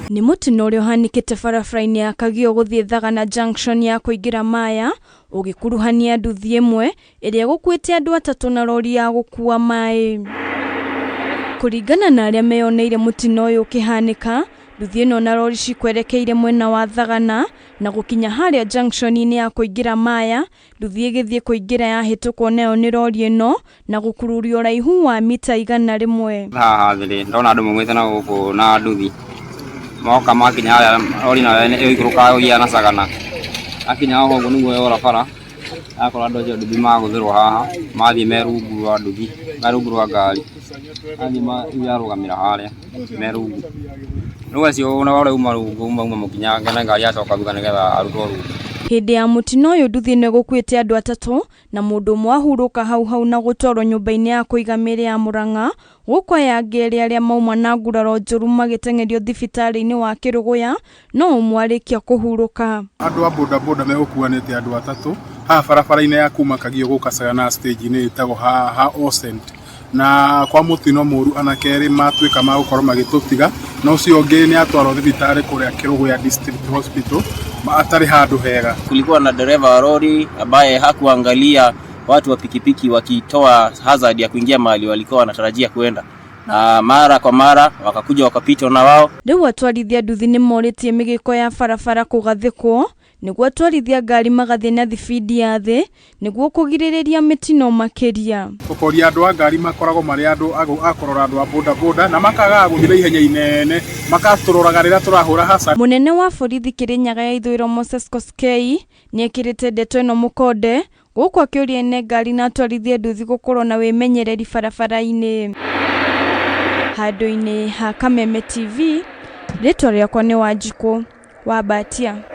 Ni mutino uria uhanikite barabara-ini ya Kagio guthie Thagana Junction ya kuingira Maya ugikuruhania nduthi imwe iria gukuite andu atatu na lori ya gukua mai. Kuringana na aria meyoneire mutino uyu ukihanika, nduthi ino na lori cikwerekeire mwena wa Thagana na gukinya haria junction-ini ya kuingira Maya, nduthi igithie kuingira yahitukwo nayo ni lori ino na gukururio raihu wa mita 100. Haha thiri ndona andu mumwite na guku na nduthi moka makinya haria lori na iguruka ugia na Sagana akinya ho guo niguo yora bara akora andu acio nduthi maguthirwo haha mathie merungu wa nduthi merungu wa ngari athi yarugamira haria merungu no acio na wale umarungu mukinya ngena ngari acoka thutha nigetha arutwo rungu. Hindi ya mutino uyu nduthi ni gukuite andu atatu na mundu umwe ahuruka hau na gutwarwo nyumba-ini ya kuiga miri ya Murang'a gukwa ya ngeri aria mauma na nguraro njuru magitengerio thibitari-ini wa Kiruguya no umwe arikia kuhuruka. Andu a boda megukuanite andu atatu ha barabara-ini ya kuma Kagio guka Sagana stage-ini itago ha Osent na kwa mutino muru anakeri matuika magukorwo magitutiga no ucio ungi ni atwarwo thibitari kuria Kiruguya District Hospital atari handu hega. Kulikuwa na dereva wa lori ambaye hakuangalia watu wa pikipiki wakitoa hazard ya kuingia mahali walikuwa wanatarajia kwenda, na mara kwa mara wakakuja wakapita na wao. Riu atwarithia nduthi ni moritie migiko ya barabara kugathikwo niguo atwarithia ngari magathie na thibidi ya thi niguo kugiririria mitino makiria. Gukoria andu a ngari makoragwo mari andu akorora andu a boda na makaga guthira ihenya inene makaturoraga rira turahura hasa. Munene wa borithi Kirinyaga ya ithwiro Moses Koskei ni ekirite ndeto ino mukonde guku akiuria ene ngari na atwarithia nduthi gukorwo na wimenyereri barabara-ini. Handu-ini ha Kameme TV, ritwa riakwa ni Wanjikũ wa Batia.